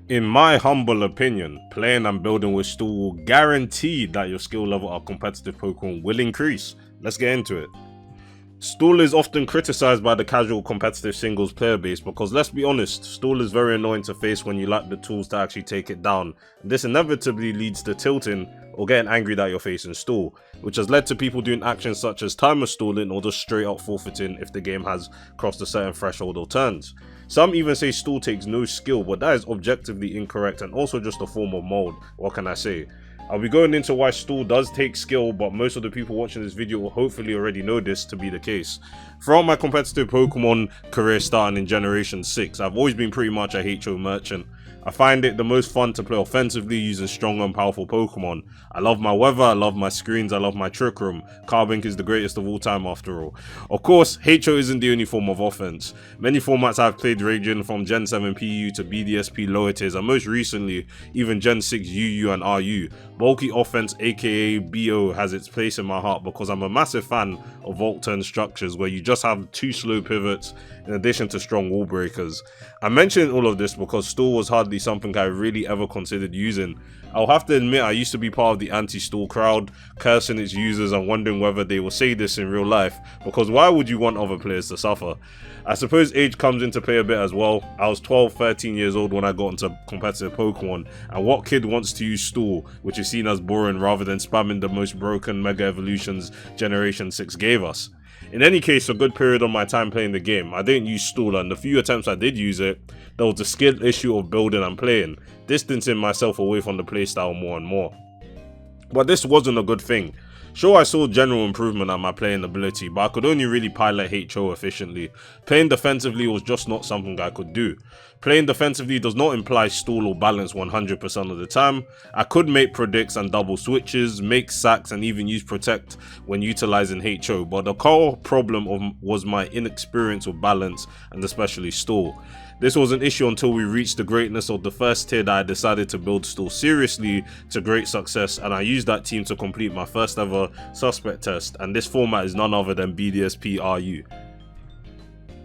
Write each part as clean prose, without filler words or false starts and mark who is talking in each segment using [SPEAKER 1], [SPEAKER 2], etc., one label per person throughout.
[SPEAKER 1] In my humble opinion, playing and building with Stool will guarantee that your skill level of competitive Pokemon will increase. Let's get into it. Stool is often criticized by the casual competitive singles player base because, let's be honest, Stool is very annoying to face when you lack the tools to actually take it down. This inevitably leads to tilting or getting angry that you're facing Stool, which has led to people doing actions such as timer stalling or just straight up forfeiting if the game has crossed a certain threshold or turns. Some even say Stool takes no skill, but that is objectively incorrect and also just a form of mold. What can I say? I'll be going into why Stool does take skill, but most of the people watching this video will hopefully already know this to be the case. Throughout my competitive Pokemon career starting in Generation 6, I've always been pretty much a HO merchant. I find it the most fun to play offensively using strong and powerful Pokemon. I love my weather, I love my screens, I love my Trick Room. Carbink is the greatest of all time after all. Of course, HO isn't the only form of offense. Many formats I've played ranging from Gen 7 PU to BDSP lower tiers and most recently even Gen 6 UU and RU. Bulky offense aka BO has its place in my heart because I'm a massive fan of vault turn structures where you just have 2 slow pivots in addition to strong wall breakers. I'm mentioning all of this because Stool was hardly something I really ever considered using. I'll have to admit I used to be part of the anti-Stool crowd, cursing its users and wondering whether they will say this in real life, because why would you want other players to suffer? I suppose age comes into play a bit as well. I was 12, 13 years old when I got into competitive Pokemon, and what kid wants to use Stool, which is seen as boring rather than spamming the most broken Mega Evolutions Generation 6 gave us? In any case, a good period of my time playing the game, I didn't use Stool, and the few attempts I did use it, there was the skill issue of building and playing, distancing myself away from the playstyle more and more. But this wasn't a good thing. Sure, I saw general improvement at my playing ability, but I could only really pilot HO efficiently. Playing defensively was just not something I could do. Playing defensively does not imply stall or balance 100% of the time. I could make predicts and double switches, make sacks and even use protect when utilizing HO, but the core problem was my inexperience with balance and especially stall. This was an issue until we reached the greatness of the first tier that I decided to build Stool seriously to great success, and I used that team to complete my first ever suspect test, and this format is none other than BDSP RU.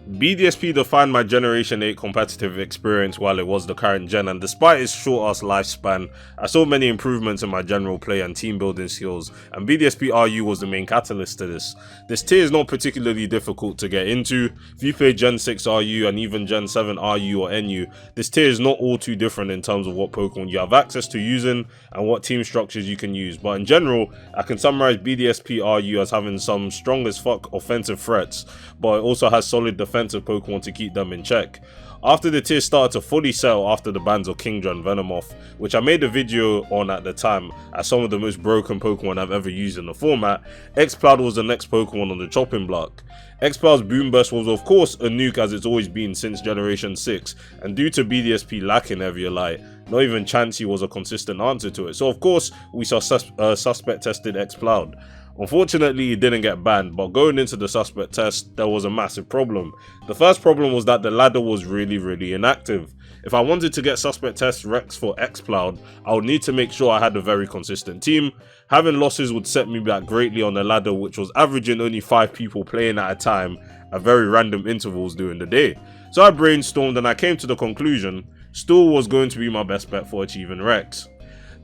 [SPEAKER 1] BDSP defined my Generation 8 competitive experience while it was the current gen, and despite its short-ass lifespan, I saw many improvements in my general play and team building skills, and BDSP RU was the main catalyst to this. This tier is not particularly difficult to get into. If you play Gen 6 RU and even Gen 7 RU or NU, this tier is not all too different in terms of what Pokemon you have access to using and what team structures you can use, but in general, I can summarize BDSP RU as having some strong as fuck offensive threats, but it also has solid defensive Pokemon to keep them in check. After the tier started to fully settle after the bans of Kingdra and Venomoth, which I made a video on at the time as some of the most broken Pokemon I've ever used in the format, Exploud was the next Pokemon on the chopping block. Exploud's Boom Burst was of course a nuke as it's always been since Generation 6, and due to BDSP lacking heavier light, not even Chansey was a consistent answer to it, so of course we saw suspect tested Exploud. Unfortunately, it didn't get banned, but going into the suspect test, there was a massive problem. The first problem was that the ladder was really inactive. If I wanted to get suspect test Rex for Exploud, I would need to make sure I had a very consistent team. Having losses would set me back greatly on the ladder, which was averaging only 5 people playing at a time at very random intervals during the day. So I brainstormed and I came to the conclusion Stool was going to be my best bet for achieving Rex.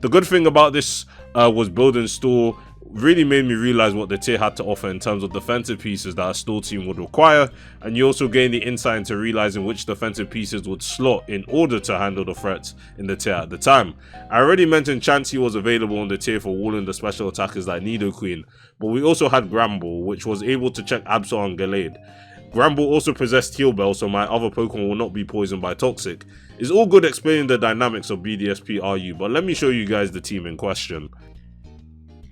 [SPEAKER 1] The good thing about this was building Stool really made me realize what the tier had to offer in terms of defensive pieces that a Stool team would require, and you also gain the insight into realizing which defensive pieces would slot in order to handle the threats in the tier at the time. I already mentioned Chansey was available on the tier for walling the special attackers like Nidoqueen, but we also had Gramble, which was able to check Absol and Gallade. Gramble also possessed Heal Bell, so my other Pokemon will not be poisoned by Toxic. It's all good explaining the dynamics of BDSP RU, but let me show you guys the team in question.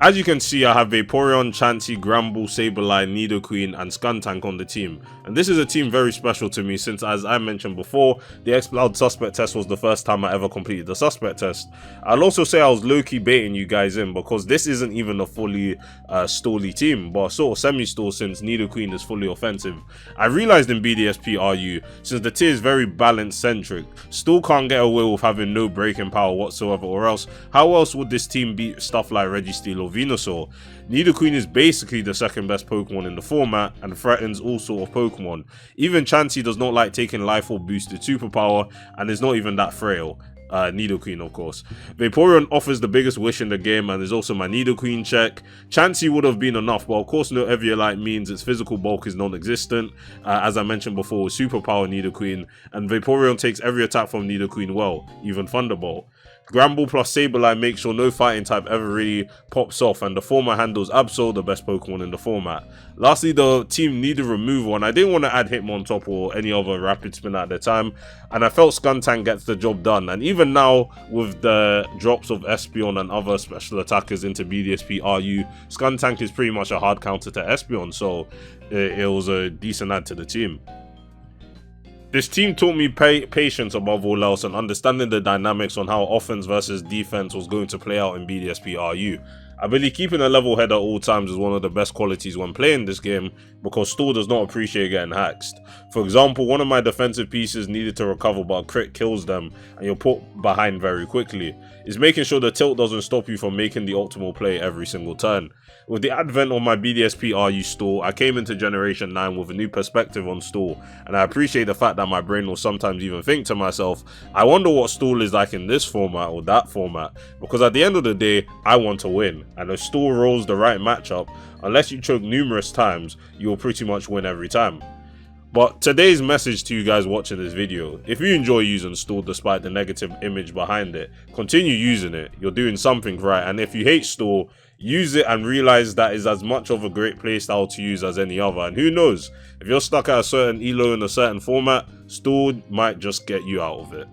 [SPEAKER 1] As you can see, I have Vaporeon, Chansey, Gramble, Sableye, Nidoqueen and Skuntank on the team, and this is a team very special to me since, as I mentioned before, the Exploud suspect test was the first time I ever completed the suspect test. I'll also say I was low-key baiting you guys in because this isn't even a fully stally team, but sort of semi-stall since Nidoqueen is fully offensive. I realized in BDSP RU, since the tier is very balance-centric, Stall can't get away with having no breaking power whatsoever, or else how else would this team beat stuff like Registeel or Venusaur? Nidoqueen is basically the second best Pokemon in the format and threatens all sort of Pokemon. Even Chansey does not like taking life or boosted superpower and is not even that frail. Nidoqueen, of course. Vaporeon offers the biggest wish in the game and is also my Nidoqueen check. Chansey would have been enough, but of course no Eviolite means its physical bulk is non-existent, as I mentioned before with Superpower Nidoqueen, and Vaporeon takes every attack from Nidoqueen well, even Thunderbolt. Granbull plus Sableye makes sure no fighting type ever really pops off, and the format handles Absol, the best Pokemon in the format. Lastly, the team needed removal, and I didn't want to add Hitmontop or any other Rapid Spin at the time, and I felt Skuntank gets the job done. And even now, with the drops of Espeon and other special attackers into BDSP RU, Skuntank is pretty much a hard counter to Espeon, so it was a decent add to the team. This team taught me patience above all else and understanding the dynamics on how offense versus defense was going to play out in BDSP RU. I believe keeping a level head at all times is one of the best qualities when playing this game, because Stall does not appreciate getting haxed. For example, one of my defensive pieces needed to recover but crit kills them and you're put behind very quickly. It's making sure the tilt doesn't stop you from making the optimal play every single turn. With the advent of my BDSP RU Stall, I came into Generation 9 with a new perspective on Stall, and I appreciate the fact that my brain will sometimes even think to myself, I wonder what Stall is like in this format or that format, because at the end of the day, I want to win, and if Stall rolls the right matchup, unless you choke numerous times, you will pretty much win every time. But today's message to you guys watching this video, if you enjoy using Stall despite the negative image behind it, continue using it, you're doing something right, and if you hate Stall, use it and realize that is as much of a great playstyle to use as any other, and who knows, if you're stuck at a certain elo in a certain format, Stall might just get you out of it.